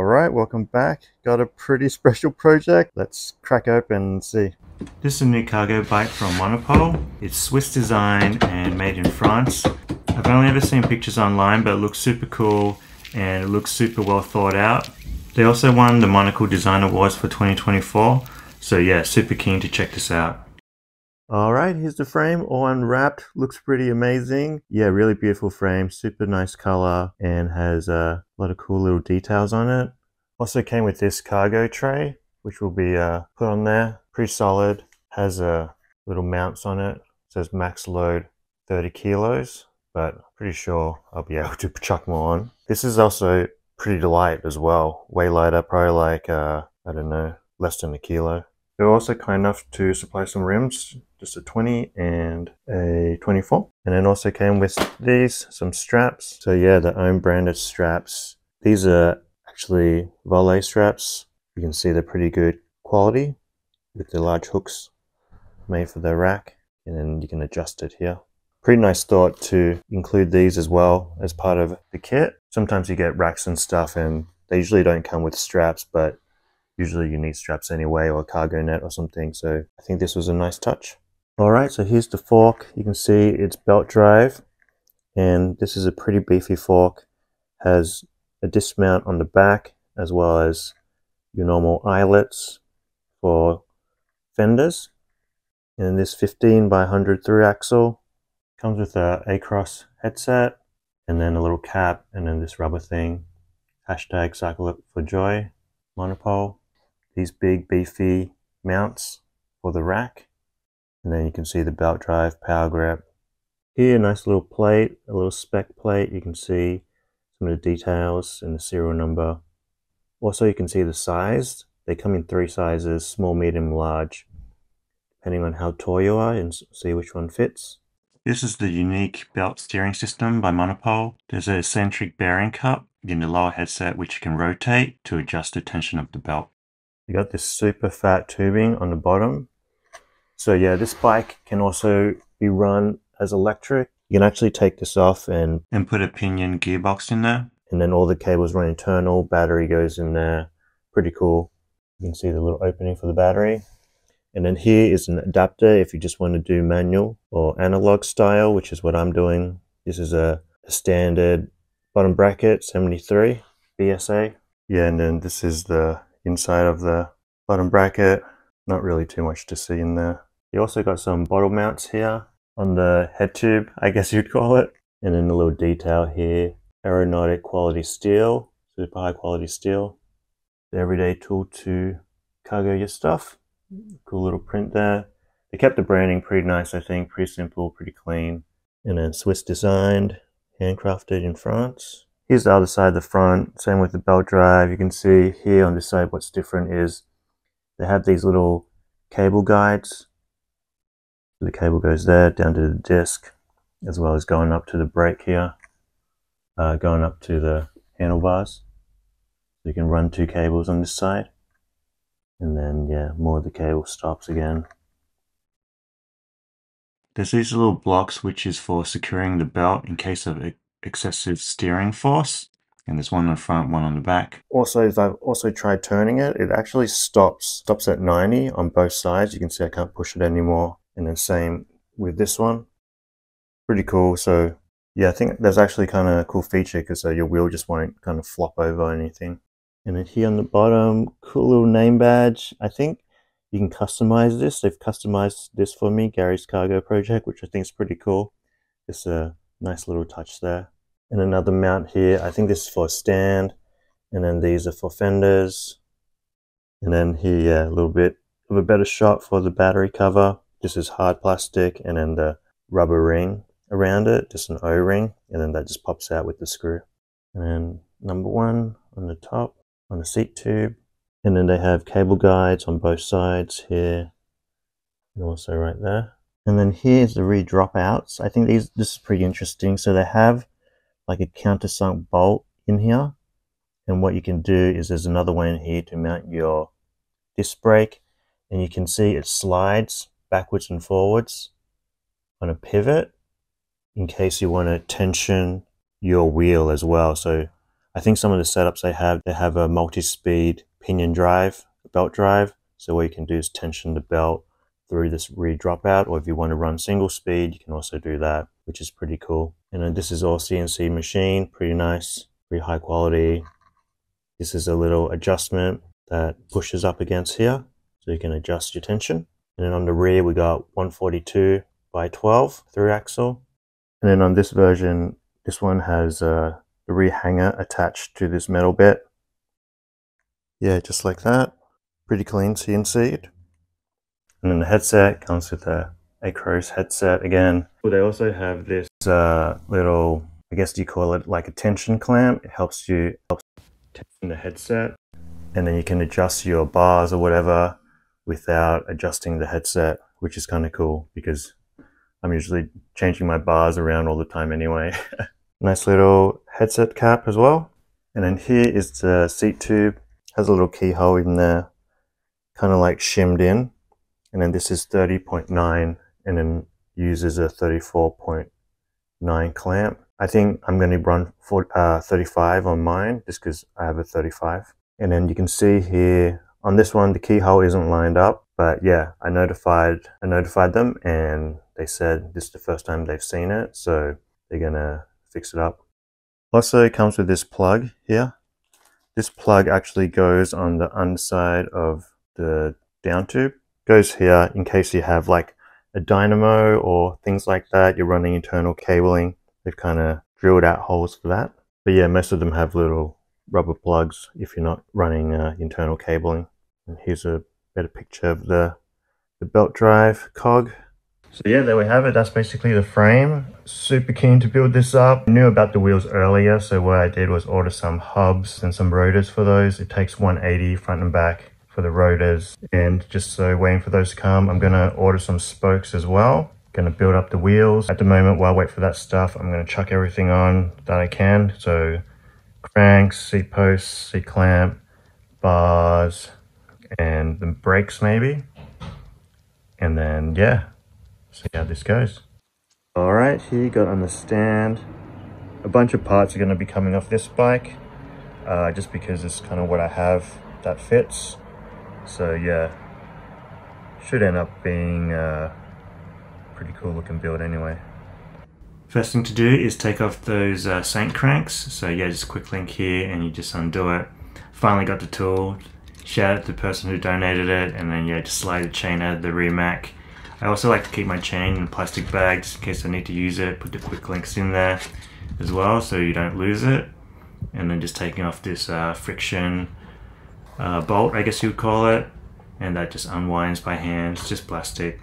Alright, welcome back. Got a pretty special project. Let's crack open and see. This is a new cargo bike from MONoPOLE. It's Swiss designed and made in France. I've only ever seen pictures online, but it looks super cool and it looks super well thought out. They also won the Monocle Design Awards for 2024, so yeah, super keen to check this out. Alright, here's the frame, all unwrapped, looks pretty amazing. Yeah, really beautiful frame, super nice color, and has a lot of cool little details on it. Also came with this cargo tray, which will be put on there. Pretty solid, has little mounts on it. It says max load 30 kilos, but I'm pretty sure I'll be able to chuck more on. This is also pretty light as well, way lighter, probably like, I don't know, less than a kilo. They're also kind enough to supply some rims, just a 20 and a 24. And then also came with these, some straps. So yeah, their own branded straps. These are actually volet straps. You can see they're pretty good quality with the large hooks made for the rack. And then you can adjust it here. Pretty nice thought to include these as well as part of the kit. Sometimes you get racks and stuff and they usually don't come with straps, but usually you need straps anyway, or a cargo net or something, so I think this was a nice touch. Alright, so here's the fork. You can see it's belt drive, and this is a pretty beefy fork. Has a dismount on the back, as well as your normal eyelets for fenders. And this 15 by 100 through axle comes with a Across headset, and then a little cap, and then this rubber thing. Hashtag cycle it for joy, MONoPOLE. These big beefy mounts for the rack, and then you can see the belt drive, power grip. Here, a nice little plate, a little spec plate. You can see some of the details and the serial number. Also, you can see the size. They come in 3 sizes, small, medium, large, depending on how tall you are, and see which one fits. This is the unique belt steering system by MONoPOLE. There's a eccentric bearing cup in the lower headset, which you can rotate to adjust the tension of the belt. You got this super fat tubing on the bottom. So yeah, this bike can also be run as electric. You can actually take this off and put a pinion gearbox in there. And then all the cables run internal, battery goes in there. Pretty cool. You can see the little opening for the battery. And then here is an adapter if you just want to do manual or analog style, which is what I'm doing. This is a standard bottom bracket, 73 BSA. Yeah, and then this is the inside of the bottom bracket. Not really too much to see in there. You also got some bottle mounts here on the head tube, I guess you'd call it. And then a little detail here, aeronautic quality steel, super high quality steel. The everyday tool to cargo your stuff. Cool little print there. They kept the branding pretty nice, I think. Pretty simple, pretty clean. And then Swiss designed, handcrafted in France. Here's the other side of the front, same with the belt drive. You can see here on this side what's different is they have these little cable guides. The cable goes there, down to the disc, as well as going up to the brake here, going up to the handlebars. So you can run 2 cables on this side. And then, yeah, more of the cable stops again. There's these little blocks which is for securing the belt in case of excessive steering force, and there's one on the front, one on the back. Also, as I've also tried turning it, it actually stops at 90 on both sides. You can see I can't push it anymore, and then same with this one. Pretty cool. So yeah, I think there's actually kind of a cool feature because your wheel just won't kind of flop over or anything. And then here on the bottom, cool little name badge. I think you can customize this. They've customized this for me, Gary's Cargo Project, which I think is pretty cool. It's a nice little touch there. And another mount here. I think this is for a stand. And then these are for fenders. And then here, yeah, a little bit of a better shot for the battery cover. This is hard plastic, and then the rubber ring around it, just an O-ring. And then that just pops out with the screw. And then number 1 on the top, on the seat tube. And then they have cable guides on both sides here. And also right there. And then here's the rear dropouts. I think this is pretty interesting. So they have like a countersunk bolt in here. And what you can do is there's another one in here to mount your disc brake. And you can see it slides backwards and forwards on a pivot in case you want to tension your wheel as well. So I think some of the setups they have a multi-speed pinion drive, belt drive. So what you can do is tension the belt through this rear dropout, or if you want to run single speed, you can also do that, which is pretty cool. And then this is all CNC machine, pretty nice, pretty high quality. This is a little adjustment that pushes up against here, so you can adjust your tension. And then on the rear, we got 142 by 12 through axle. And then on this version, this one has the rear hanger attached to this metal bit. Yeah, just like that. Pretty clean CNC'd. And then the headset comes with a Acros headset again. But they also have this little, I guess you call it like a tension clamp. It helps tension the headset. And then you can adjust your bars or whatever without adjusting the headset, which is kind of cool because I'm usually changing my bars around all the time anyway. Nice little headset cap as well. And then here is the seat tube. Has a little keyhole in there, kind of like shimmed in. And then this is 30.9 and then uses a 34.9 clamp. I think I'm going to run 35 on mine just because I have a 35. And then you can see here on this one, the keyhole isn't lined up, but yeah, I notified them and they said this is the first time they've seen it, so they're gonna fix it up. Also, it comes with this plug here. This plug actually goes on the underside of the down tube. Goes here in case you have like a dynamo or things like that. You're running internal cabling. They've kind of drilled out holes for that. But yeah, most of them have little rubber plugs if you're not running internal cabling. And here's a better picture of the belt drive cog. So yeah, there we have it. That's basically the frame. Super keen to build this up. I knew about the wheels earlier, so what I did was order some hubs and some rotors for those. It takes 180 front and back for the rotors, and just so waiting for those to come, I'm gonna order some spokes as well. Gonna build up the wheels. At the moment, while I wait for that stuff, I'm gonna chuck everything on that I can. So cranks, seat posts, seat clamp, bars, and the brakes maybe. And then yeah, see how this goes. All right, here you got on the stand. A bunch of parts are gonna be coming off this bike, just because it's kind of what I have that fits. So yeah, should end up being a pretty cool looking build anyway. First thing to do is take off those Saint cranks. So yeah, just a quick link here and you just undo it. Finally got the tool. Shout out to the person who donated it, and then yeah, just slide the chain out of the rear mac. I also like to keep my chain in a plastic bag just in case I need to use it. Put the quick links in there as well so you don't lose it. And then just taking off this friction bolt, I guess you would call it, and that just unwinds by hand. It's just plastic.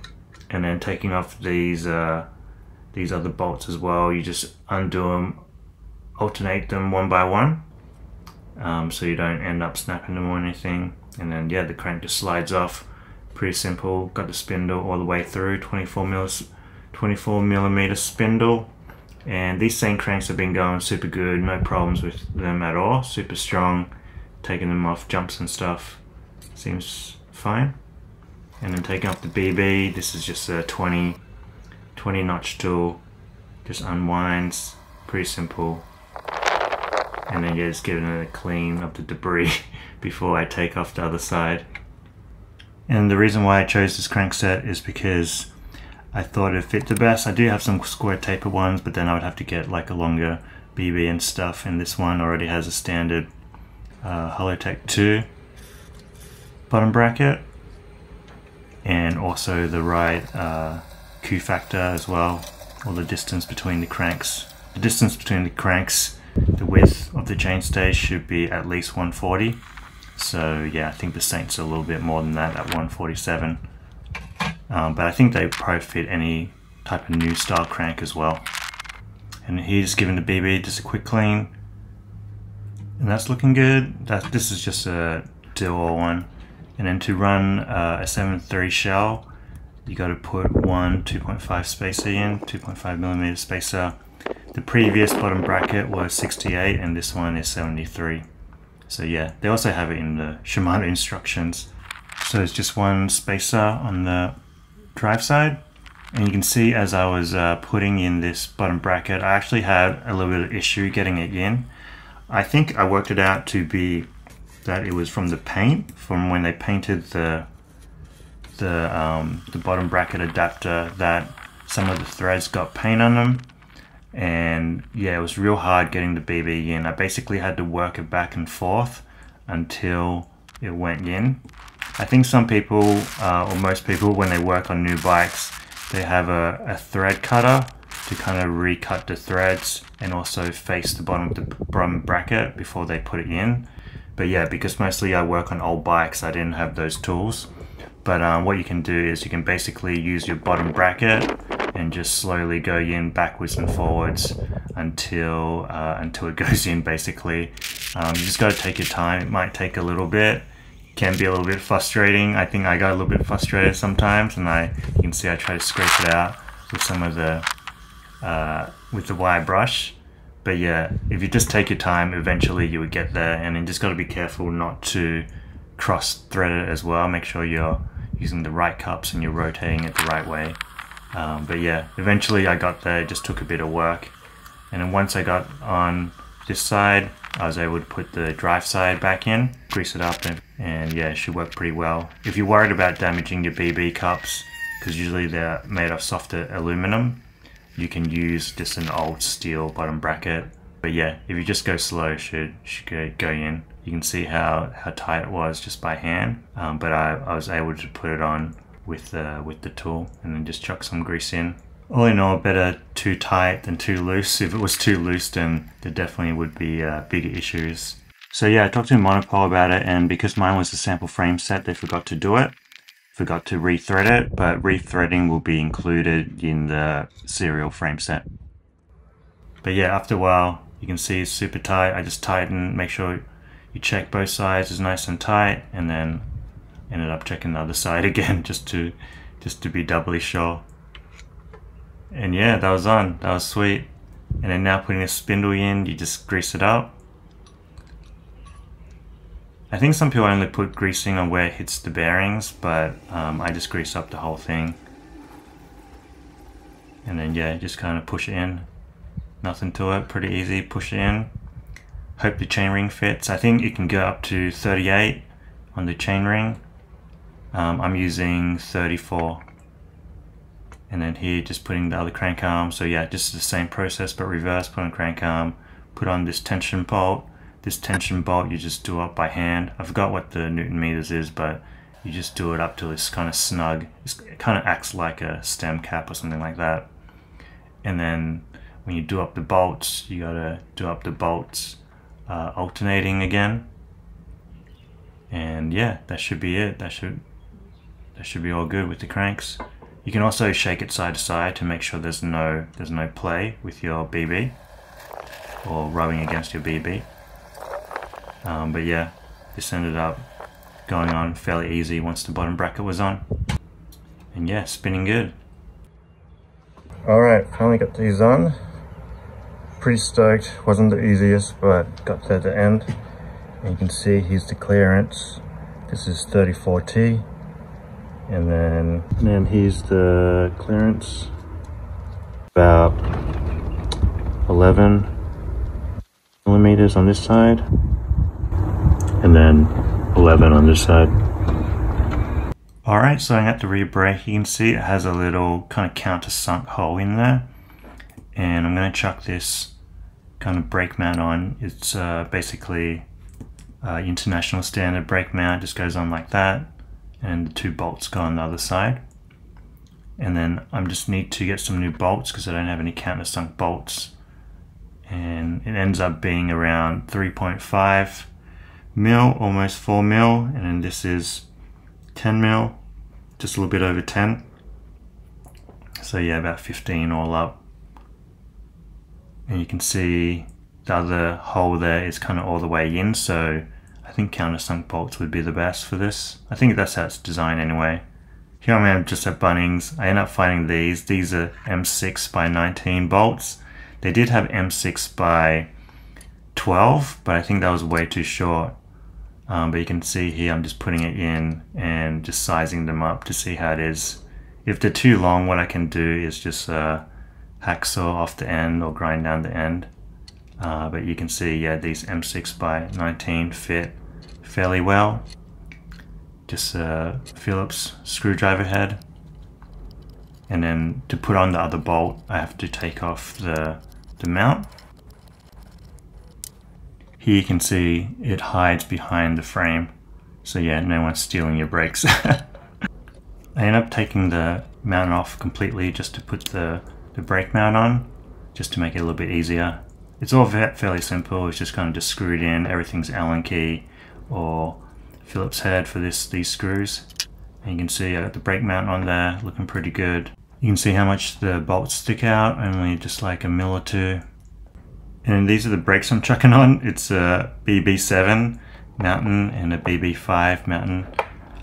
And then taking off these other bolts as well. You just undo them, alternate them one by one, so you don't end up snapping them or anything. And then yeah, the crank just slides off. Pretty simple. Got the spindle all the way through, 24 millimeter spindle. And these same cranks have been going super good, no problems with them at all. Super strong. Taking them off jumps and stuff seems fine. And then taking off the BB, this is just a 20 notch tool. Just unwinds, pretty simple. And then yeah, just giving it a clean of the debris before I take off the other side. And the reason why I chose this crank set is because I thought it fit the best. I do have some square taper ones, but then I would have to get like a longer BB and stuff, and this one already has a standard Holotech 2 bottom bracket, and also the right Q factor as well, or the distance between the cranks. The distance between the cranks, the width of the chainstay should be at least 140. So yeah, I think the Saints are a little bit more than that at 147. But I think they probably fit any type of new style crank as well. And here's giving the BB just a quick clean. And that's looking good. This is just a dual one. And then to run a 7.3 shell, you got to put one 2.5 spacer in, 2.5 millimeter spacer. The previous bottom bracket was 68 and this one is 73. So yeah, they also have it in the Shimano instructions. So it's just one spacer on the drive side. And you can see as I was putting in this bottom bracket, I actually had a little bit of issue getting it in. I think I worked it out to be that it was from the paint, from when they painted the bottom bracket adapter, that some of the threads got paint on them. And yeah, it was real hard getting the BB in. I basically had to work it back and forth until it went in. I think some people, or most people, when they work on new bikes, they have a thread cutter to kind of recut the threads and also face the bottom of the bottom bracket before they put it in. But yeah, because mostly I work on old bikes, I didn't have those tools. But what you can do is you can basically use your bottom bracket and just slowly go in backwards and forwards until it goes in, basically. You just got to take your time. It might take a little bit. It can be a little bit frustrating. I think I got a little bit frustrated sometimes, and you can see I try to scrape it out with some of the with the wire brush. But yeah, if you just take your time, eventually you would get there. And then just got to be careful not to cross thread it as well. Make sure you're using the right cups and you're rotating it the right way. But yeah, eventually I got there. It just took a bit of work. And then once I got on this side, I was able to put the drive side back in, grease it up, and yeah, it should work pretty well. If you're worried about damaging your BB cups, because usually they're made of softer aluminum, you can use just an old steel bottom bracket. But yeah, if you just go slow, it should go in. You can see how tight it was just by hand, but I was able to put it on with the tool and then just chuck some grease in. All in all, better too tight than too loose. If it was too loose, then there definitely would be bigger issues. So yeah, I talked to MONoPOLE about it, and because mine was a sample frame set, they forgot to do it. Forgot to rethread it, but rethreading will be included in the serial frame set. But yeah, after a while, you can see it's super tight. I just tighten, make sure you check both sides is nice and tight, and then ended up checking the other side again just to be doubly sure. And yeah, that was on. That was sweet. And then now putting a spindle in, you just grease it up. I think some people only put greasing on where it hits the bearings, but I just grease up the whole thing. And then yeah, just kind of push it in. Nothing to it, pretty easy, push it in. Hope the chainring fits. I think it can go up to 38 on the chainring. I'm using 34. And then here, just putting the other crank arm. So yeah, just the same process, but reverse. Put on crank arm, put on this tension bolt. This tension bolt you just do up by hand. I forgot what the Newton meters is, but you just do it up till it's kind of snug. It kind of acts like a stem cap or something like that. And then when you do up the bolts, you gotta do up the bolts alternating again. And yeah, that should be it. That should be all good with the cranks. You can also shake it side to side to make sure there's no play with your BB or rubbing against your BB. But yeah, this ended up going on fairly easy once the bottom bracket was on. And yeah, spinning good. Alright, finally got these on. Pretty stoked. Wasn't the easiest, but got to the end. And you can see here's the clearance. This is 34T. And then here's the clearance. About 11 millimeters on this side. And then 11 on this side. Alright, so at the rear brake, you can see it has a little kind of countersunk hole in there. And I'm going to chuck this kind of brake mount on. It's basically international standard brake mount, just goes on like that. And the two bolts go on the other side. And then I just need to get some new bolts because I don't have any countersunk bolts. And it ends up being around 3.5 mil, almost 4 mil, and then this is 10 mil, just a little bit over 10. So yeah, about 15 all up. And you can see the other hole there is kind of all the way in, so I think countersunk bolts would be the best for this. I think that's how it's designed anyway. Here I am just at Bunnings. I ended up finding these. These are M6 by 19 bolts. They did have M6 by 12, but I think that was way too short. But you can see here I'm just putting it in and just sizing them up to see how it is. If they're too long, what I can do is just hacksaw off the end or grind down the end. But you can see, yeah, these M6 by 19 fit fairly well. Just a Phillips screwdriver head. And then to put on the other bolt, I have to take off the mount. Here you can see it hides behind the frame. So yeah, no one's stealing your brakes. I end up taking the mount off completely just to put the brake mount on, just to make it a little bit easier. It's all fairly simple. It's just kind of just screwed in. Everything's Allen key or Phillips head for these screws. And you can see I got the brake mount on there, looking pretty good. You can see how much the bolts stick out, only just like a mil or two. And these are the brakes I'm chucking on. It's a BB7 Mountain and a BB5 Mountain.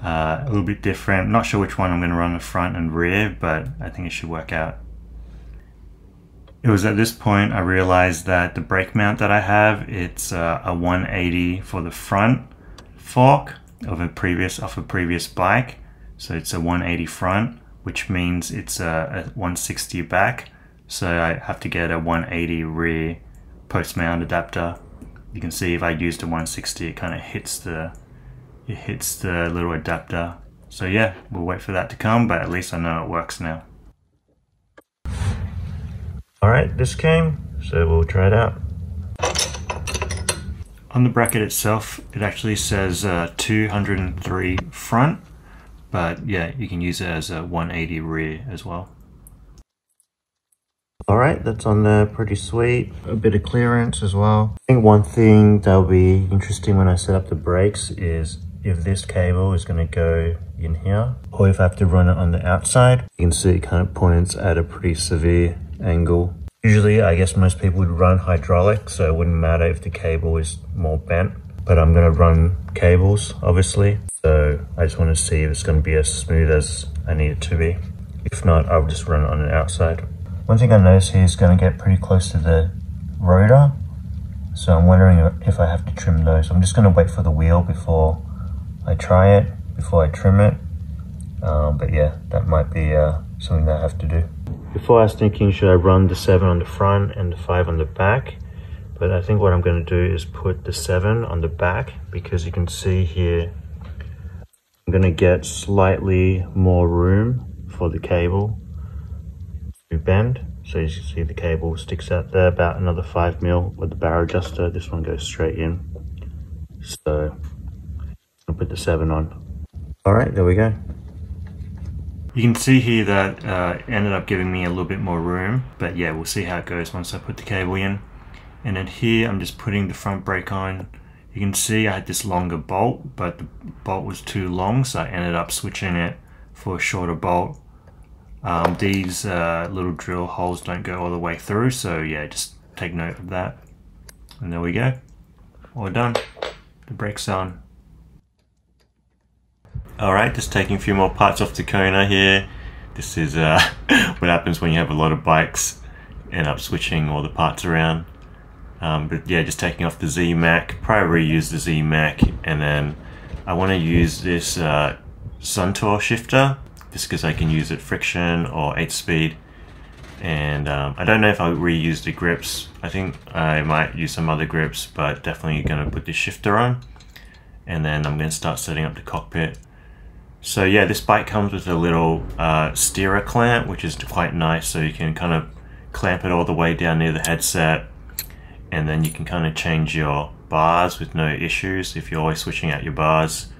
A little bit different. Not sure which one I'm going to run the front and rear, but I think it should work out. It was at this point I realized that the brake mount that I have, it's a 180 for the front fork of a previous bike. So it's a 180 front, which means it's a 160 back. So I have to get a 180 rear post mount adapter. You can see if I used a 160, it kind of hits the little adapter. So yeah, we'll wait for that to come, but at least I know it works now. Alright, this came, so we'll try it out. On the bracket itself, it actually says 203 front, but yeah, you can use it as a 180 rear as well. Alright, that's on there, pretty sweet. A bit of clearance as well. I think one thing that'll be interesting when I set up the brakes is if this cable is going to go in here, or if I have to run it on the outside. You can see it kind of points at a pretty severe angle. Usually, I guess most people would run hydraulic, so it wouldn't matter if the cable is more bent. But I'm going to run cables, obviously. So I just want to see if it's going to be as smooth as I need it to be. If not, I'll just run it on the outside. One thing I noticed here is going to get pretty close to the rotor. So I'm wondering if I have to trim those. I'm just going to wait for the wheel before I try it, before I trim it. But yeah, that might be something that I have to do. Before I was thinking, should I run the 7 on the front and the 5 on the back? But I think what I'm going to do is put the 7 on the back, because you can see here, I'm going to get slightly more room for the cable to bend. So you can see the cable sticks out there about another 5 mil with the barrel adjuster. This one goes straight in. So I'll put the 7 on. Alright, there we go. You can see here that it ended up giving me a little bit more room, but yeah, we'll see how it goes once I put the cable in. And then here I'm just putting the front brake on. You can see I had this longer bolt, but the bolt was too long, so I ended up switching it for a shorter bolt. These little drill holes don't go all the way through, so yeah, just take note of that. And there we go, all done. The brake's on. Alright, just taking a few more parts off the Kona here. This is what happens when you have a lot of bikes, end up switching all the parts around. But yeah, just taking off the Z-Mac, probably reuse the Z-Mac, and then I want to use this Suntour shifter, just because I can use it friction or 8-speed. And I don't know if I'll reuse the grips. I think I might use some other grips, but definitely going to put this shifter on. And then I'm going to start setting up the cockpit. So yeah, this bike comes with a little steerer clamp, which is quite nice. So you can kind of clamp it all the way down near the headset, and then you can kind of change your bars with no issues if you're always switching out your bars.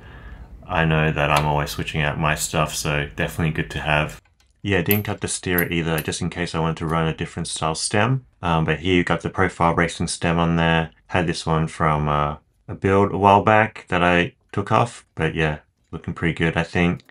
I know that I'm always switching out my stuff, so definitely good to have. Yeah, didn't cut the steerer either, just in case I wanted to run a different style stem. But here you got the profile racing stem on there. Had this one from a build a while back that I took off, but yeah, looking pretty good, I think.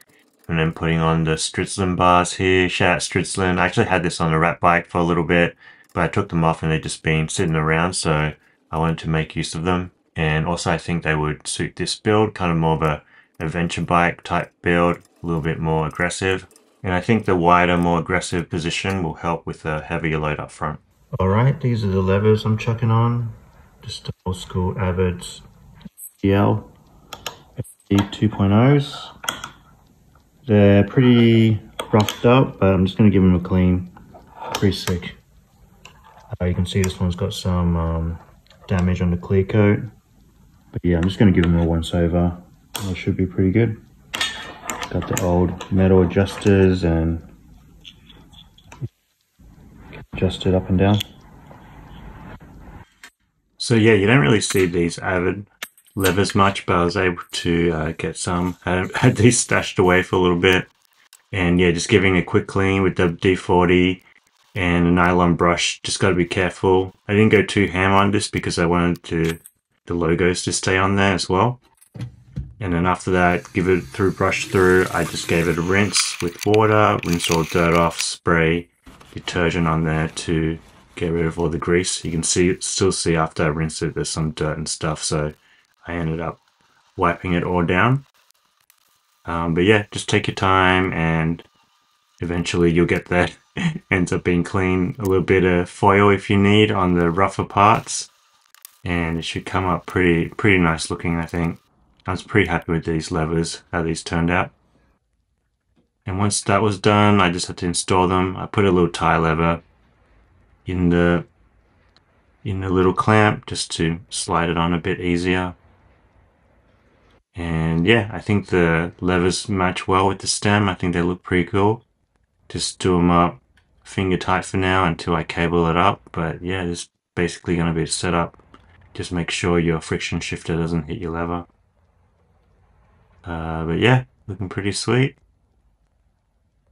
And then putting on the Stritzlin bars here. Shout out Stritzlin. I actually had this on a rat bike for a little bit, but I took them off and they've just been sitting around, so I wanted to make use of them. And also I think they would suit this build, kind of more of a adventure bike type build, a little bit more aggressive. And I think the wider, more aggressive position will help with a heavier load up front. Alright, these are the levers I'm chucking on. Just old school Avid's DL FD 2.0s. They're pretty roughed up, but I'm just going to give them a clean. Pretty sick. You can see this one's got some damage on the clear coat. But yeah, I'm just going to give them a once over. They should be pretty good. Got the old metal adjusters and adjust it up and down. So yeah, you don't really see these Avid levers much, but I was able to get some. Had these stashed away for a little bit. And yeah, just giving a quick clean with the D40 and a nylon brush. Just got to be careful. I didn't go too ham on this because I wanted the logos to stay on there as well. And then after that, give it brush through. I just gave it a rinse with water, rinse all dirt off, spray detergent on there to get rid of all the grease. You can still see after I rinsed it, there's some dirt and stuff. So I ended up wiping it all down. But yeah, just take your time and eventually you'll get that. Ends up being clean. A little bit of foil if you need on the rougher parts. And it should come up pretty nice looking, I think. I was pretty happy with these levers, how these turned out. And once that was done, I just had to install them. I put a little tie lever in the little clamp just to slide it on a bit easier. And yeah, I think the levers match well with the stem. I think they look pretty cool. Just do them up finger tight for now until I cable it up. But yeah, this is basically going to be a setup. Just make sure your friction shifter doesn't hit your lever. But yeah, looking pretty sweet.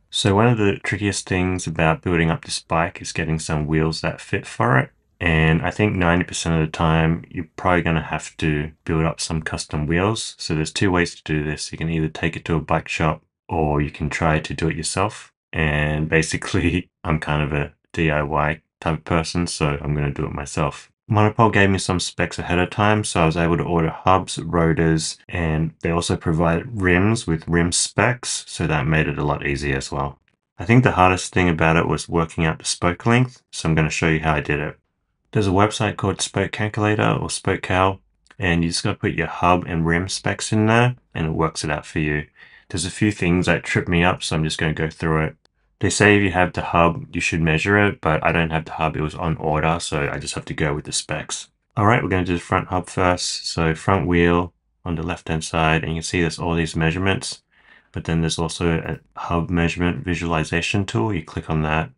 So one of the trickiest things about building up this bike is getting some wheels that fit for it. And I think 90% of the time, you're probably going to have to build up some custom wheels. So there's two ways to do this. You can either take it to a bike shop or you can try to do it yourself. And basically, I'm kind of a DIY type of person, so I'm going to do it myself. MONoPOLE gave me some specs ahead of time, so I was able to order hubs, rotors, and they also provide rims with rim specs, so that made it a lot easier as well. I think the hardest thing about it was working out the spoke length, so I'm going to show you how I did it. There's a website called Spoke Calculator or Spoke Cal, and you just got to put your hub and rim specs in there, and it works it out for you. There's a few things that trip me up, so I'm just going to go through it. They say if you have the hub, you should measure it, but I don't have the hub. It was on order, so I just have to go with the specs. All right, we're going to do the front hub first. So front wheel on the left-hand side, and you can see there's all these measurements, but then there's also a hub measurement visualization tool. You click on that,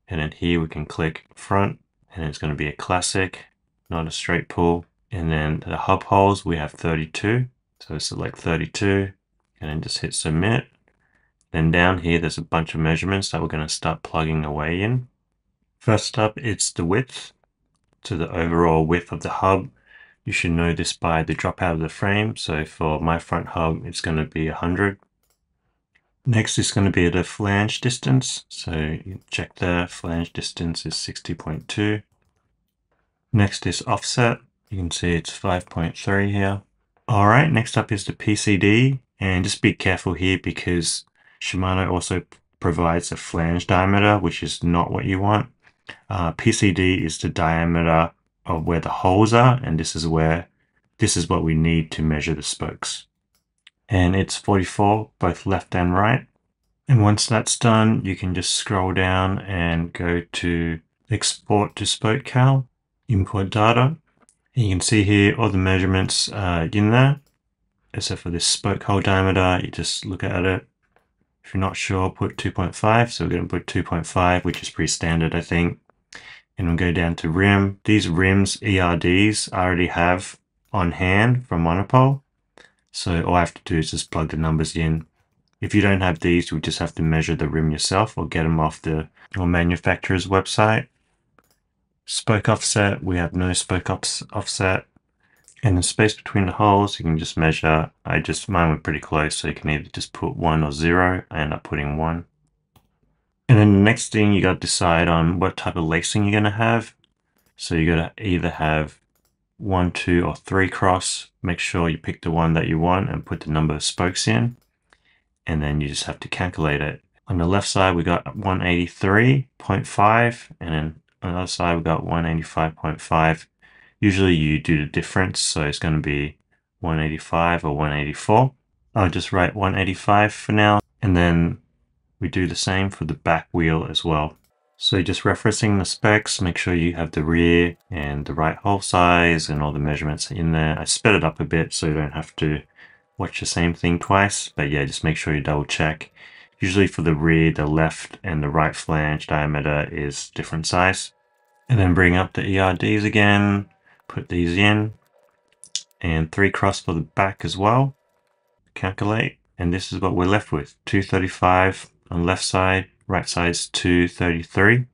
and then here we can click front, and it's going to be a classic, not a straight pull. And then the hub holes, we have 32. So select 32, and then just hit submit. Then down here, there's a bunch of measurements that we're going to start plugging away in. First up, it's the width. So the overall width of the hub. You should know this by the dropout of the frame. So for my front hub, it's going to be 100. Next is going to be the flange distance. So you check there, flange distance is 60.2. Next is offset. You can see it's 5.3 here. All right, next up is the PCD. And just be careful here because Shimano also provides a flange diameter, which is not what you want. PCD is the diameter of where the holes are, and this is what we need to measure the spokes. And it's 44, both left and right. And once that's done, you can just scroll down and go to export to spoke cal, import data. And you can see here all the measurements in there, except for this spoke hole diameter. You just look at it. If you're not sure, put 2.5. So we're going to put 2.5, which is pretty standard, I think. And we'll go down to rim. These rims, ERDs, I already have on hand from MONoPOLE. So all I have to do is just plug the numbers in. If you don't have these, you just have to measure the rim yourself or get them off the manufacturer's website. Spoke offset, we have no spoke offset. And the space between the holes, you can just measure. Mine went pretty close, so you can either just put 1 or 0. I end up putting 1. And then the next thing, you got to decide on what type of lacing you're going to have. So you got to either have 1, 2, or 3 cross. Make sure you pick the one that you want and put the number of spokes in. And then you just have to calculate it. On the left side, we got 183.5. And then on the other side, we got 185.5. Usually you do the difference, so it's going to be 185 or 184. I'll just write 185 for now, and then we do the same for the back wheel as well. So just referencing the specs, make sure you have the rear and the right hole size and all the measurements in there. I sped it up a bit so you don't have to watch the same thing twice, but yeah, just make sure you double check. Usually for the rear, the left and the right flange diameter is different size. And then bring up the ERDs again, put these in, and 3 cross for the back as well. Calculate, and this is what we're left with. 235 on left side, right side's 233.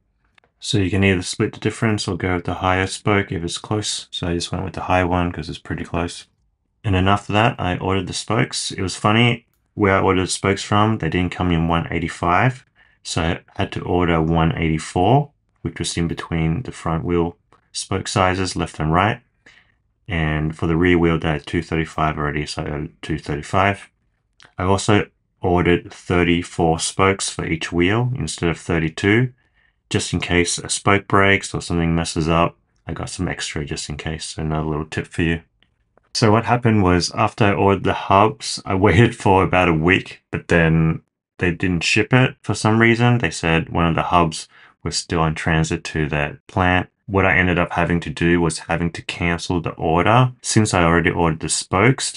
So you can either split the difference or go with the higher spoke if it's close. So I just went with the high one because it's pretty close. And then after that, I ordered the spokes. It was funny, where I ordered the spokes from, they didn't come in 185. So I had to order 184, which was in between the front wheel spoke sizes, left and right. And for the rear wheel, they had 235 already, so I ordered 235. I also ordered 34 spokes for each wheel instead of 32. Just in case a spoke breaks or something messes up, I got some extra just in case. So another little tip for you. So what happened was after I ordered the hubs, I waited for about a week, but then they didn't ship it for some reason. They said one of the hubs was still in transit to that plant. What I ended up having to do was having to cancel the order. Since I already ordered the spokes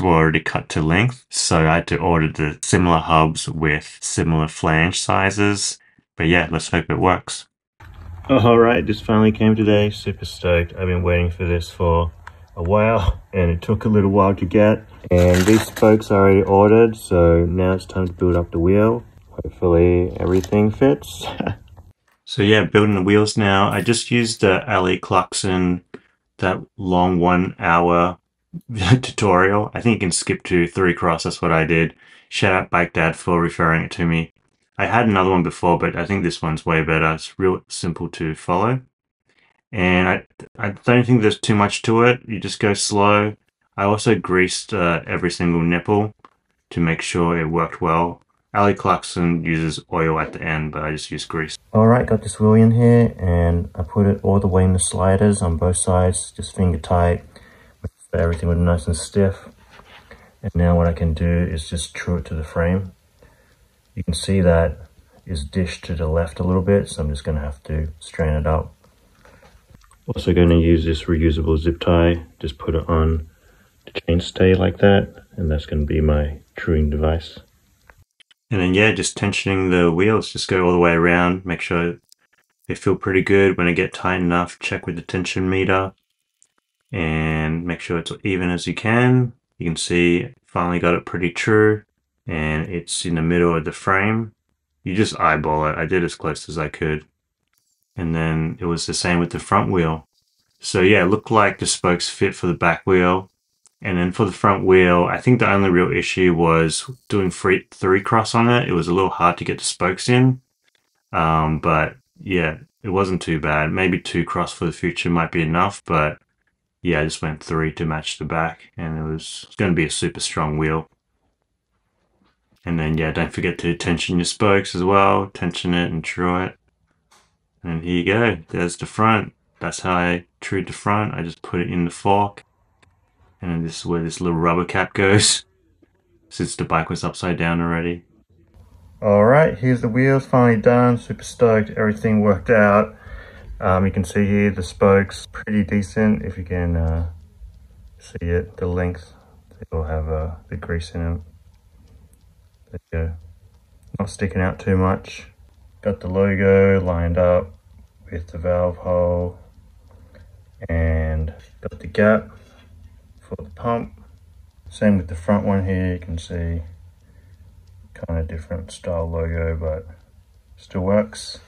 were already cut to length. So I had to order the similar hubs with similar flange sizes. But yeah, let's hope it works. Alright, this finally came today. Super stoked. I've been waiting for this for a while and it took a little while to get. And these spokes are already ordered, so now it's time to build up the wheel. Hopefully everything fits. So yeah, building the wheels now. I just used the Ali Clarkson, that long 1 hour tutorial. I think you can skip to 3 cross, that's what I did. Shout out Bike Dad for referring it to me. I had another one before, but I think this one's way better. It's real simple to follow. And I don't think there's too much to it. You just go slow. I also greased every single nipple to make sure it worked well. Ali Clarkson uses oil at the end, but I just use grease. Alright, got this wheel in here and I put it all the way in the sliders on both sides, just finger tight. So everything was nice and stiff. And now what I can do is just true it to the frame. You can see that is dished to the left a little bit, so I'm just going to have to straighten it up. Also going to use this reusable zip tie, just put it on the chainstay like that, and that's going to be my truing device. And then yeah, just tensioning the wheels, just go all the way around, make sure they feel pretty good. When they get tight enough, check with the tension meter and make sure it's even as you can. You can see finally got it pretty true and it's in the middle of the frame. You just eyeball it. I did as close as I could. And then it was the same with the front wheel. So yeah, it looked like the spokes fit for the back wheel. And then for the front wheel, I think the only real issue was doing 3 cross on it. It was a little hard to get the spokes in. But yeah, it wasn't too bad. Maybe 2 cross for the future might be enough, but yeah, I just went 3 to match the back, and it was going to be a super strong wheel. And then yeah, don't forget to tension your spokes as well. Tension it and true it. And here you go. There's the front. That's how I trued the front. I just put it in the fork. And then this is where this little rubber cap goes, since the bike was upside down already. Alright, here's the wheels, finally done. Super stoked, everything worked out. You can see here the spokes, pretty decent if you can see it, the length. They all have the grease in them. There you go. Not sticking out too much. Got the logo lined up with the valve hole. And got the gap for the pump. Same with the front one here, you can see kind of different style logo, but still works.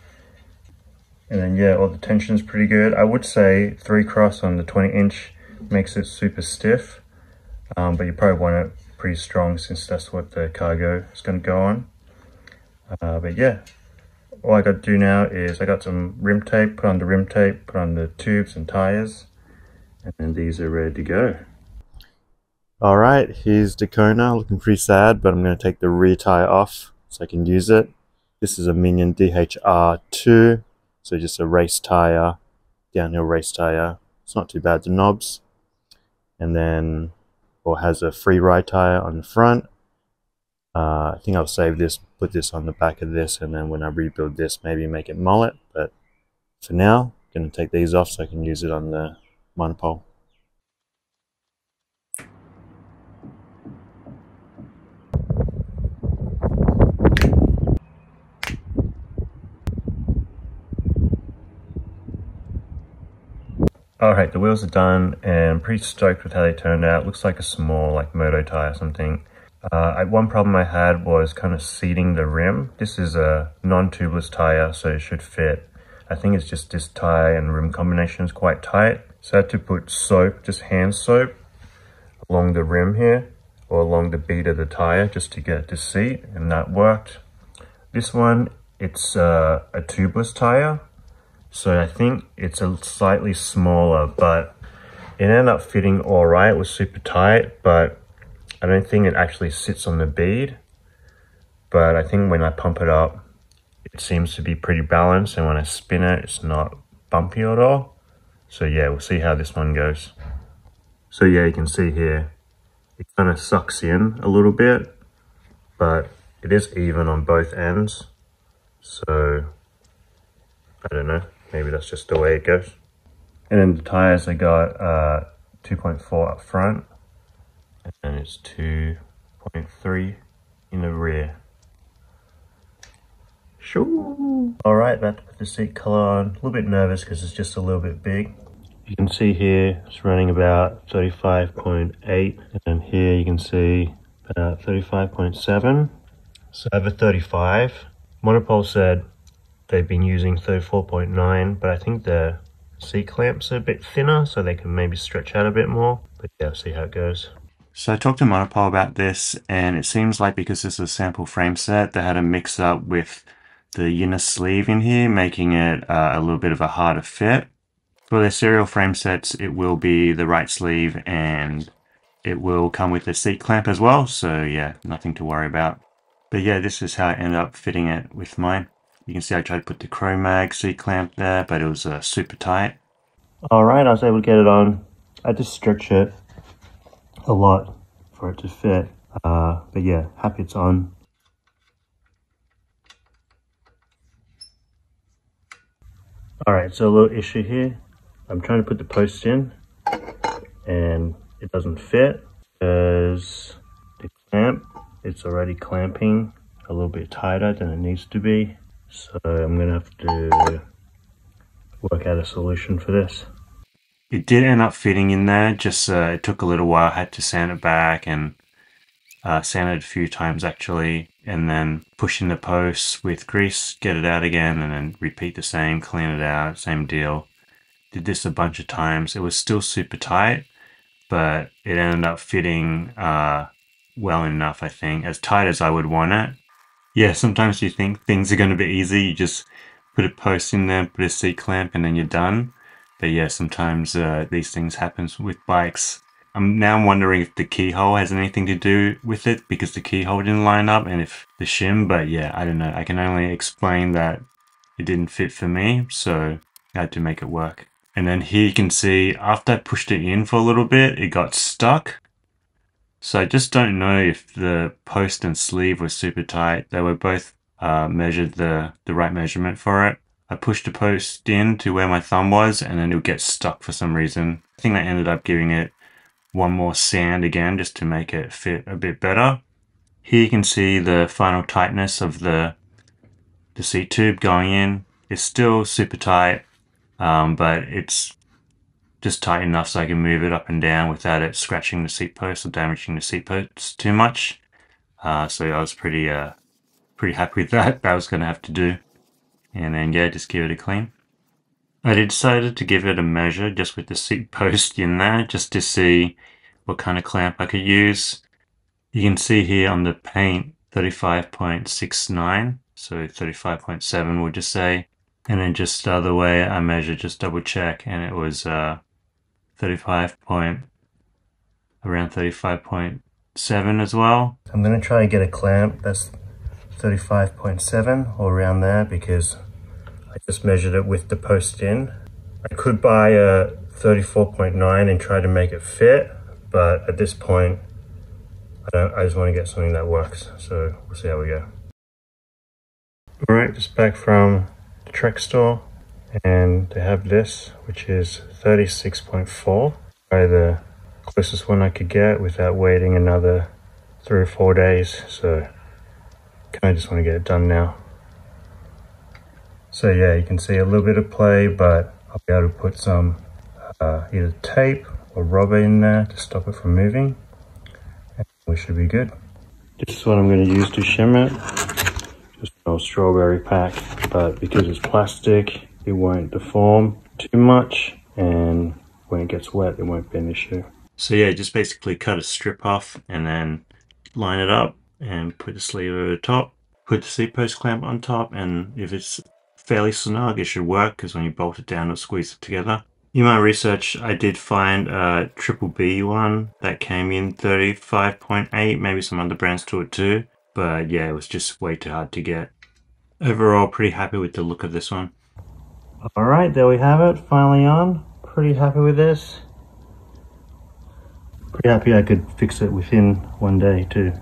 And then yeah, all the tension's pretty good. I would say 3 cross on the 20-inch makes it super stiff, but you probably want it pretty strong since that's what the cargo is going to go on. But yeah, all I got to do now is I got some rim tape, put on the rim tape, put on the tubes and tires, and then these are ready to go. Alright, here's Dacona, looking pretty sad, but I'm going to take the rear tire off so I can use it. This is a Minion DHR2, so just a race tire, downhill race tire. It's not too bad, the knobs. And then it has a free ride tire on the front. I think I'll save this, put this on the back of this, and then when I rebuild this, maybe make it mullet. But for now, I'm going to take these off so I can use it on the MONoPOLE. Alright, the wheels are done and I'm pretty stoked with how they turned out. Looks like a small like moto tire or something. One problem I had was kind of seating the rim. This is a non-tubeless tire, so it should fit. I think it's just this tire and rim combination is quite tight. So I had to put soap, just hand soap, along the rim here, or along the bead of the tire just to get the seat, and that worked. This one, it's a tubeless tire. So I think it's a slightly smaller, but it ended up fitting all right. It was super tight, but I don't think it actually sits on the bead. But I think when I pump it up, it seems to be pretty balanced, and when I spin it, it's not bumpy at all. So yeah, we'll see how this one goes. So yeah, you can see here, it kind of sucks in a little bit, but it is even on both ends. So I don't know. Maybe that's just the way it goes. And then the tires, I got 2.4 up front, and then it's 2.3 in the rear. Sure. All right, about to put the seat color on. A little bit nervous because it's just a little bit big. You can see here it's running about 35.8, and here you can see about 35.7. So I have a 35. MONoPOLE said they've been using 34.9, but I think the seat clamps are a bit thinner, so they can maybe stretch out a bit more. But yeah, see how it goes. So I talked to MONoPOLE about this, and it seems like because this is a sample frame set, they had a mix up with the inner sleeve in here, making it a little bit of a harder fit. For their serial frame sets, it will be the right sleeve, and it will come with the seat clamp as well. So yeah, nothing to worry about. But yeah, this is how I ended up fitting it with mine. You can see I tried to put the Chromag C-clamp there, but it was super tight. Alright, I was able to get it on. I had to stretch it a lot for it to fit. But yeah, happy it's on. Alright, so a little issue here. I'm trying to put the post in, and it doesn't fit because the clamp, it's already clamping a little bit tighter than it needs to be. So I'm going to have to work out a solution for this. It did end up fitting in there, just it took a little while. I had to sand it back and sand it a few times actually, and then push in the posts with grease, get it out again, and then repeat the same, clean it out, same deal. Did this a bunch of times. It was still super tight, but it ended up fitting well enough, I think, as tight as I would want it. Yeah, sometimes you think things are going to be easy. You just put a post in there, put a C-clamp, and then you're done. But yeah, sometimes these things happen with bikes. I'm now wondering if the keyhole has anything to do with it, because the keyhole didn't line up, and if the shim, but yeah, I don't know. I can only explain that it didn't fit for me, so I had to make it work. And then here you can see, after I pushed it in for a little bit, it got stuck. So I just don't know if the post and sleeve were super tight. They were both measured the right measurement for it. I pushed the post in to where my thumb was, and then it would get stuck for some reason. I think I ended up giving it one more sand again just to make it fit a bit better. Here you can see the final tightness of the seat tube going in. It's still super tight, but it's just tight enough so I can move it up and down without it scratching the seat post or damaging the seat post too much. So I was pretty happy with that. That was going to have to do. And then yeah, just give it a clean. I decided to give it a measure just with the seat post in there, just to see what kind of clamp I could use. You can see here on the paint 35.69, so 35.7 we'll just say. And then just the other way I measured, just double check, and it was around 35.7 as well. I'm going to try and get a clamp that's 35.7 or around there, because I just measured it with the post in. I could buy a 34.9 and try to make it fit, but at this point I just want to get something that works, so we'll see how we go. Alright, just back from the Trek store, and they have this, which is 36.4, probably the closest one I could get without waiting another 3 or 4 days, so kind of just want to get it done now. So yeah, you can see a little bit of play, but I'll be able to put some either tape or rubber in there to stop it from moving, and we should be good. This is what I'm going to use to shim it. Just an old strawberry pack, but because it's plastic, it won't deform too much, and when it gets wet, it won't be an issue. So yeah, just basically cut a strip off and then line it up and put the sleeve over the top, put the seat post clamp on top, and if it's fairly snug, it should work, because when you bolt it down, it'll squeeze it together. In my research, I did find a triple B one that came in 35.8, maybe some other brands to it too, but yeah, it was just way too hard to get. Overall, pretty happy with the look of this one. Alright, there we have it, finally on. Pretty happy with this. Pretty happy I could fix it within 1 day too.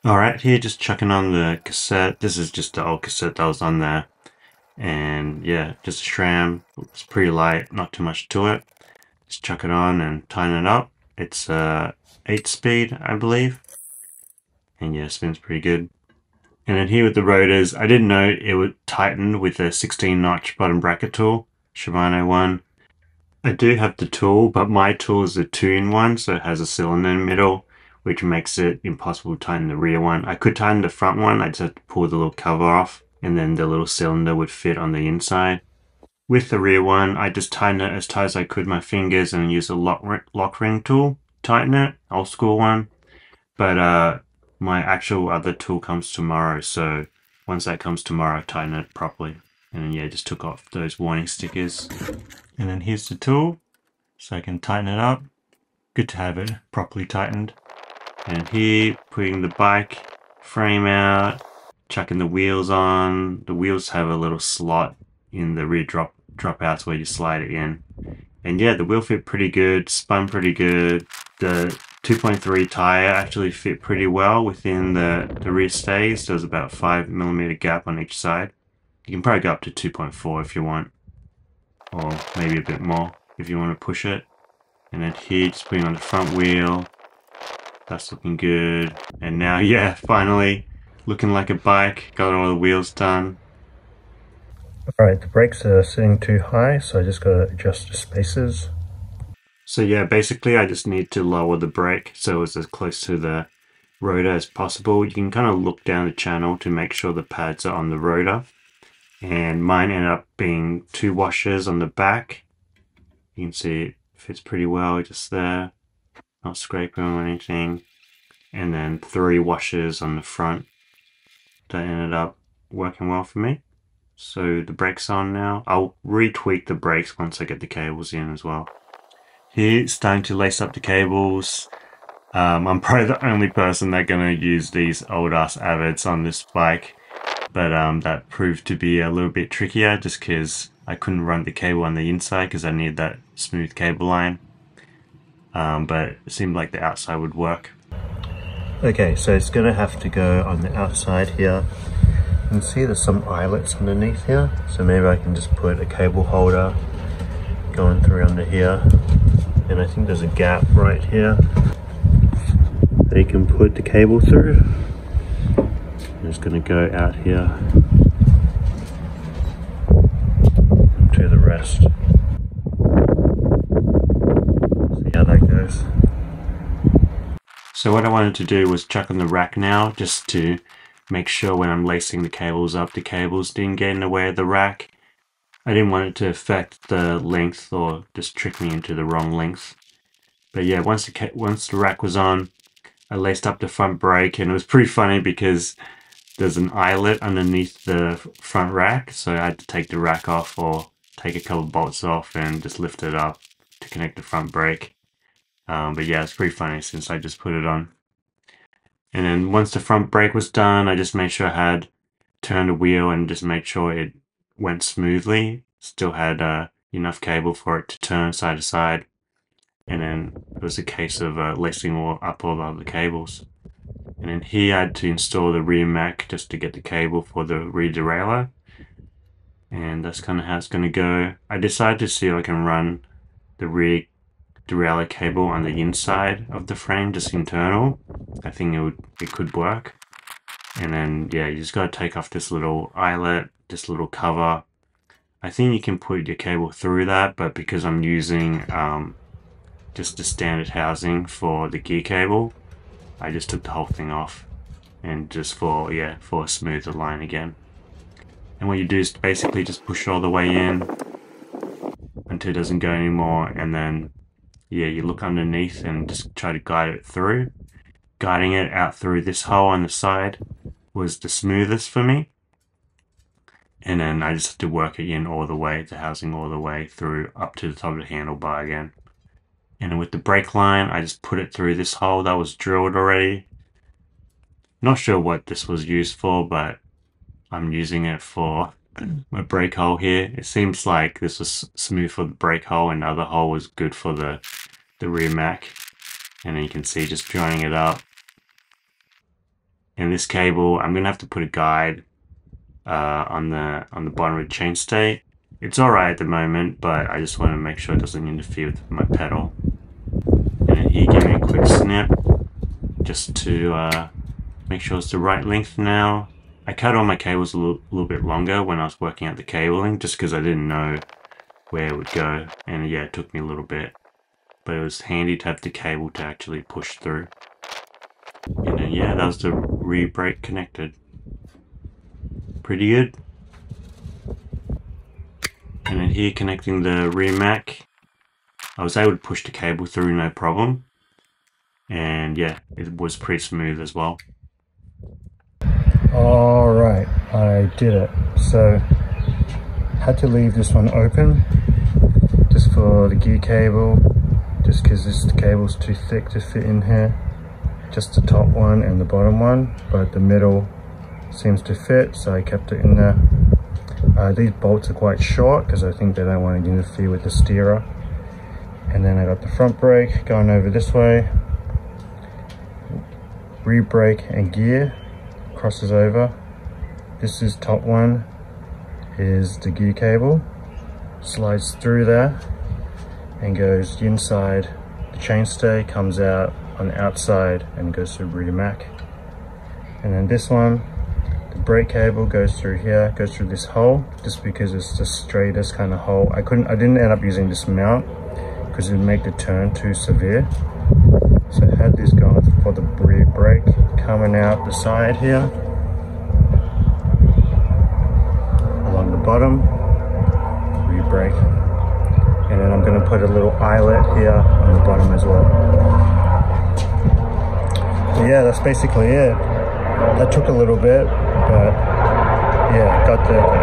Alright, here just chucking on the cassette. This is just the old cassette that was on there. And yeah, just a SRAM. It's pretty light, not too much to it. Just chuck it on and tighten it up. It's 8-speed, I believe. And yeah, spins pretty good. And then here with the rotors, I didn't know it would tighten with a 16-notch bottom bracket tool, Shimano one. I do have the tool, but my tool is a 2-in-1, so it has a cylinder in the middle, which makes it impossible to tighten the rear one. I could tighten the front one, I just have to pull the little cover off, and then the little cylinder would fit on the inside. With the rear one, I just tightened it as tight as I could with my fingers and use a lock ring tool, tighten it, old school one. But my actual other tool comes tomorrow, so once that comes tomorrow, I'll tighten it properly. And then yeah, just took off those warning stickers. And then here's the tool, so I can tighten it up. Good to have it properly tightened. And here, putting the bike frame out, chucking the wheels on. The wheels have a little slot in the rear dropouts where you slide it in. And yeah, the wheel fit pretty good, spun pretty good. The 2.3 tire actually fit pretty well within the rear stays. There's about 5mm gap on each side. You can probably go up to 2.4 if you want, or maybe a bit more if you want to push it. And then here, just putting on the front wheel. That's looking good. And now, yeah, finally looking like a bike. Got all the wheels done. Alright, the brakes are sitting too high, so I just got to adjust the spacers. So yeah, basically I just need to lower the brake so it's as close to the rotor as possible. You can kind of look down the channel to make sure the pads are on the rotor. And mine ended up being 2 washers on the back. You can see it fits pretty well just there. Not scraping or anything. And then 3 washers on the front. That ended up working well for me. So the brakes on now. I'll retweak the brakes once I get the cables in as well. Here, starting to lace up the cables. I'm probably the only person that's going to use these old ass Avids on this bike. But that proved to be a little bit trickier just because I couldn't run the cable on the inside because I need that smooth cable line. But it seemed like the outside would work. Okay, so it's going to have to go on the outside here. You can see there's some eyelets underneath here. So maybe I can just put a cable holder going through under here. And I think there's a gap right here that you can put the cable through. I'm just going to go out here to the rest. See how that goes. So what I wanted to do was chuck on the rack now, just to make sure when I'm lacing the cables up, the cables didn't get in the way of the rack. I didn't want it to affect the length or just trick me into the wrong length. But yeah, once the rack was on, I laced up the front brake, and it was pretty funny because there's an eyelet underneath the front rack, so I had to take the rack off or take a couple bolts off and just lift it up to connect the front brake. But yeah, it's pretty funny since I just put it on. And then once the front brake was done, I just made sure I had turned the wheel and just made sure it went smoothly. Still had enough cable for it to turn side to side. and then it was a case of lacing up all the other cables. And then here I had to install the rear Mac just to get the cable for the rear derailleur. And that's kind of how it's going to go. I decided to see if I can run the rear derailleur cable on the inside of the frame, just internal. I think it could work. And then yeah, you just got to take off this little eyelet, this little cover. I think you can put your cable through that, but because I'm using just the standard housing for the gear cable, I just took the whole thing off, and just for a smoother line again. And what you do is basically just push it all the way in until it doesn't go anymore, and then yeah, you look underneath and just try to guide it through. Guiding it out through this hole on the side was the smoothest for me. And then I just had to work it in all the way, the housing all the way through up to the top of the handlebar again. And then with the brake line, I just put it through this hole that was drilled already. Not sure what this was used for, but I'm using it for my brake hole here. It seems like this was smooth for the brake hole, and the other hole was good for the rear Mac. And then you can see just joining it up. And this cable, I'm gonna have to put a guide on the bottom of the chainstay. It's alright at the moment, but I just want to make sure it doesn't interfere with my pedal. And then here, give me a quick snip just to make sure it's the right length now. I cut all my cables a little bit longer when I was working out the cabling, just because I didn't know where it would go, and yeah, it took me a little bit, but it was handy to have the cable to actually push through. And then yeah, that was the rear brake connected. Pretty good. And then here, connecting the rear Mac, I was able to push the cable through no problem, and yeah, it was pretty smooth as well. Alright, I did it. So had to leave this one open just for the gear cable, just because this cable's too thick to fit in here. Just the top one and the bottom one, but the middle seems to fit, so I kept it in there. These bolts are quite short because I think they don't want to interfere with the steerer. And then I got the front brake going over this way, rear brake and gear crosses over. This is top one, is the gear cable, slides through there and goes inside the chainstay, comes out on the outside and goes through rear Mac. And then this one, the brake cable goes through here, goes through this hole, just because it's the straightest kind of hole. I didn't end up using this mount because it would make the turn too severe. So I had this going for the rear brake, coming out the side here, along the bottom, rear brake. And then I'm going to put a little eyelet here on the bottom as well. So yeah, that's basically it. That took a little bit, but yeah, got there at the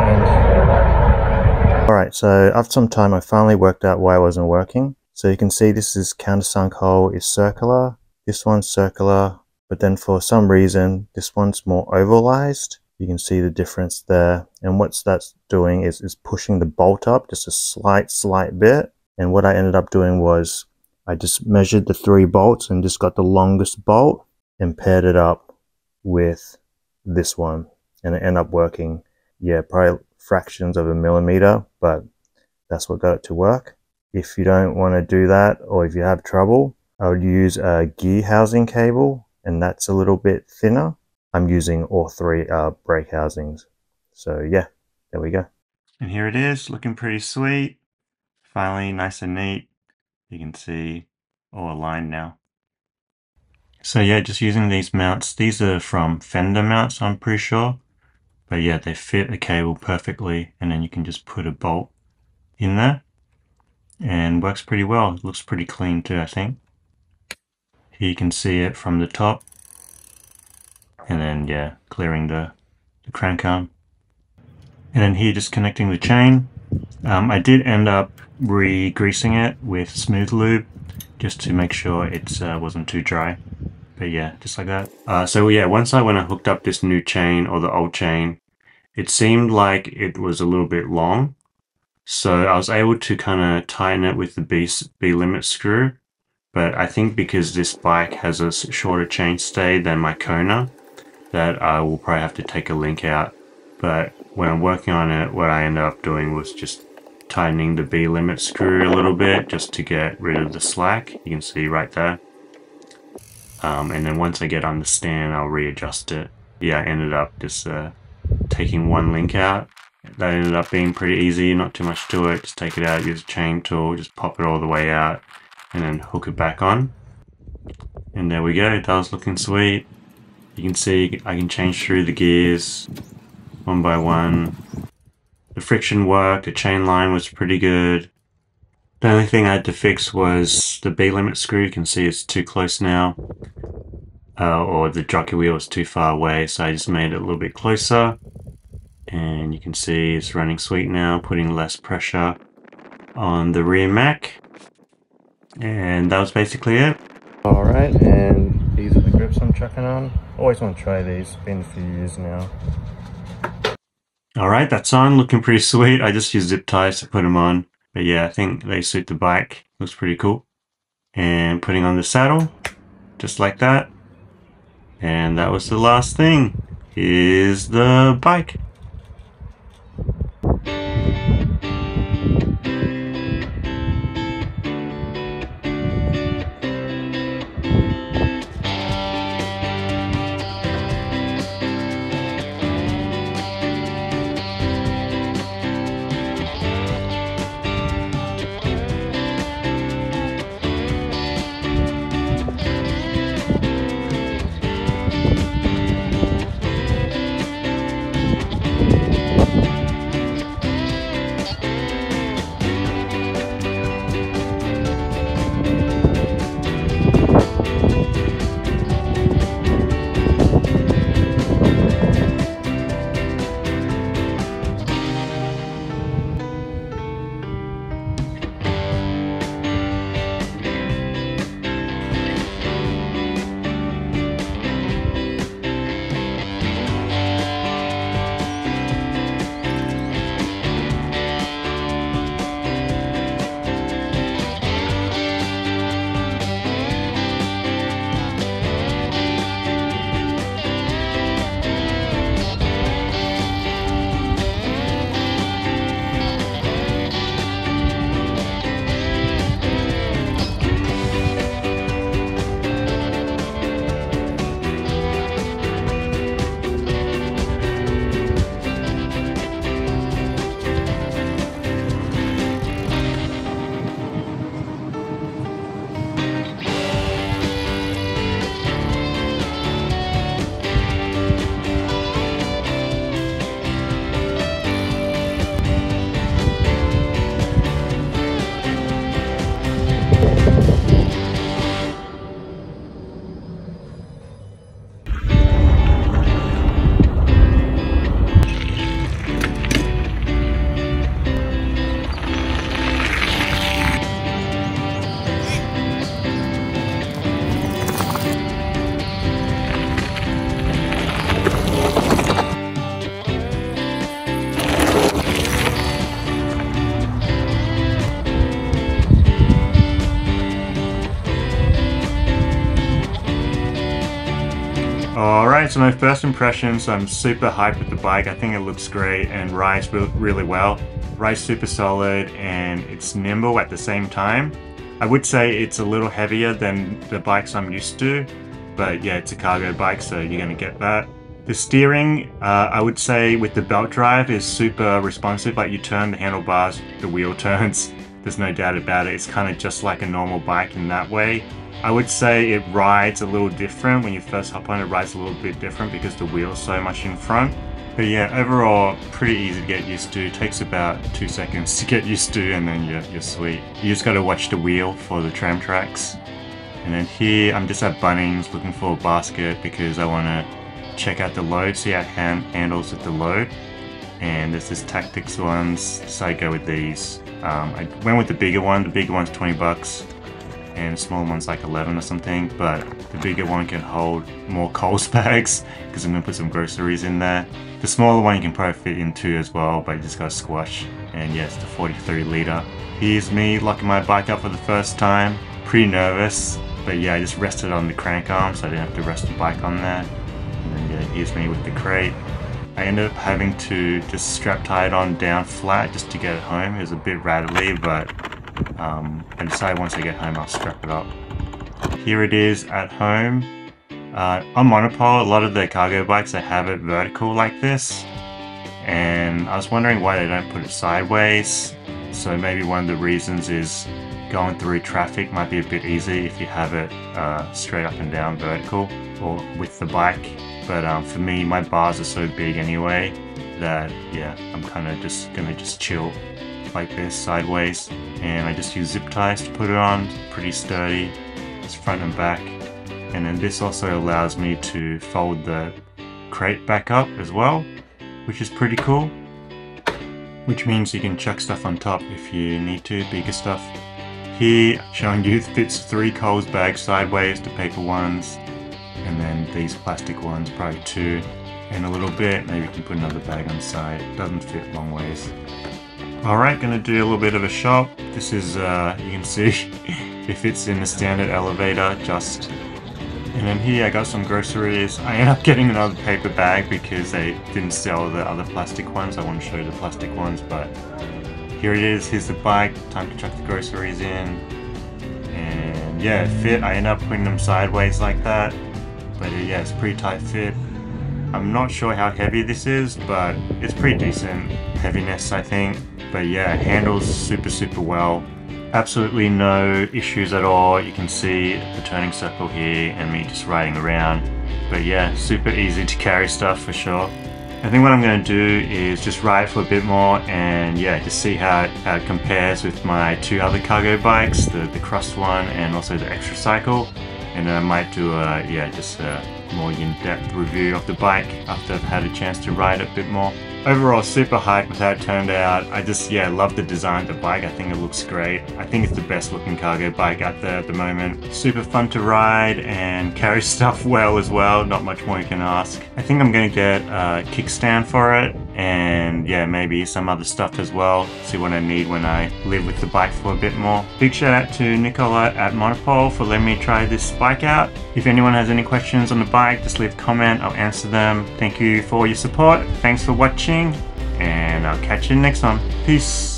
end. Alright, so after some time I finally worked out why it wasn't working. So you can see this countersunk hole is circular, this one's circular, but then for some reason this one's more ovalized. You can see the difference there, and what that's doing is pushing the bolt up just a slight bit. And what I ended up doing was I just measured the 3 bolts and just got the longest bolt and paired it up with this one, and it ended up working, yeah, probably fractions of a millimeter, but that's what got it to work. If you don't want to do that, or if you have trouble, I would use a gear housing cable, and that's a little bit thinner. I'm using all 3 brake housings. So yeah, there we go. And here it is, looking pretty sweet. Finally, nice and neat. You can see all aligned now. So yeah, just using these mounts. These are from Fender mounts, I'm pretty sure. But yeah, they fit a cable perfectly, and then you can just put a bolt in there. And works pretty well. It looks pretty clean too, I think. Here you can see it from the top. And then yeah, clearing the crank arm. And then here just connecting the chain. I did end up re-greasing it with smooth lube just to make sure it wasn't too dry. But yeah, just like that. So yeah, once I hooked up this new chain, or the old chain, it seemed like it was a little bit long. So I was able to kind of tighten it with the B limit screw, But I think because this bike has a shorter chainstay than my Kona, that I will probably have to take a link out. But when I'm working on it, what I ended up doing was just tightening the B-limit screw a little bit just to get rid of the slack. You can see right there. And then once I get on the stand, I'll readjust it. Yeah, I ended up just taking one link out. That ended up being pretty easy, not too much to it. Just take it out, use a chain tool, just pop it all the way out, and then hook it back on. And there we go, that was looking sweet. You can see I can change through the gears one by one. The friction worked, the chain line was pretty good. The only thing I had to fix was the B-limit screw. You can see it's too close now. Or the jockey wheel is too far away, so I just made it a little bit closer. And you can see it's running sweet now, putting less pressure on the rear mech. And that was basically it. Alright, and these are the grips I'm chucking on. Always want to try these, been a few years now. Alright, that's on, looking pretty sweet. I just used zip ties to put them on. But yeah, I think they suit the bike. Looks pretty cool. And putting on the saddle, just like that. And that was the last thing. Here's the bike. Alright, so my first impressions, I'm super hyped with the bike. I think it looks great and rides really well. Rides super solid and it's nimble at the same time. I would say it's a little heavier than the bikes I'm used to, but yeah, it's a cargo bike, so you're gonna get that. The steering, I would say with the belt drive is super responsive. Like you turn the handlebars, the wheel turns. There's no doubt about it. It's kind of just like a normal bike in that way. I would say it rides a little different. When you first hop on it, rides a little bit different because the wheel's so much in front. But yeah, overall, pretty easy to get used to. It takes about 2 seconds to get used to, and then you're sweet. You just gotta watch the wheel for the tram tracks. And then here, I'm just at Bunnings looking for a basket because I wanna check out the load, see how it handles with the load. And there's this Tactics ones, so I go with these. I went with the bigger one. The bigger one's 20 bucks. And the small one's like 11 or something, but the bigger one can hold more Coles bags because I'm gonna put some groceries in there. The smaller one you can probably fit in two as well, but you just gotta squash. And yes, the 43 litre. Here's me locking my bike up for the first time. pretty nervous, but yeah, I just rested on the crank arm so I didn't have to rest the bike on there. And then yeah, here's me with the crate. I ended up having to just strap tie it on down flat just to get it home. It was a bit rattly, but I decided once I get home I'll strap it up. Here it is at home. On MONoPOLE, a lot of the cargo bikes, they have it vertical like this. And I was wondering why they don't put it sideways. So maybe one of the reasons is going through traffic might be a bit easy if you have it straight up and down vertical or with the bike. But for me, my bars are so big anyway that yeah, I'm kind of just gonna chill like this sideways. And I just use zip ties to put it on. It's pretty sturdy. It's front and back. And then this also allows me to fold the crate back up as well, which is pretty cool. Which means you can chuck stuff on top if you need to, bigger stuff. Here, showing you fits 3 Coles bags sideways, the paper ones. And then these plastic ones, probably 2. And a little bit, maybe you can put another bag on the side. It doesn't fit long ways. Alright, gonna do a little bit of a shop. This is, you can see, it fits in the standard elevator, just. And then here I got some groceries. I ended up getting another paper bag because they didn't sell the other plastic ones. I want to show you the plastic ones, but here it is. Here's the bike. Time to chuck the groceries in. And yeah, it fit. I ended up putting them sideways like that. But yeah, it's a pretty tight fit. I'm not sure how heavy this is, but it's pretty decent heaviness, I think. But yeah, it handles super well. Absolutely no issues at all. You can see the turning circle here and me just riding around. But yeah, super easy to carry stuff for sure. I think what I'm going to do is just ride for a bit more and yeah, just see how it compares with my 2 other cargo bikes, the Crust one and also the Extra Cycle. And then I might do a, just a more in-depth review of the bike after I've had a chance to ride it a bit more. Overall, super hyped with how it turned out. I just, love the design of the bike. I think it looks great. I think it's the best looking cargo bike out there at the moment. Super fun to ride and carry stuff well as well. Not much more you can ask. I think I'm going to get a kickstand for it and yeah, maybe some other stuff as well. See what I need when I live with the bike for a bit more. Big shout out to Nicola at MONoPOLE for letting me try this bike out. If anyone has any questions on the bike, just leave a comment. I'll answer them. Thank you for your support. Thanks for watching. And I'll catch you next time. Peace.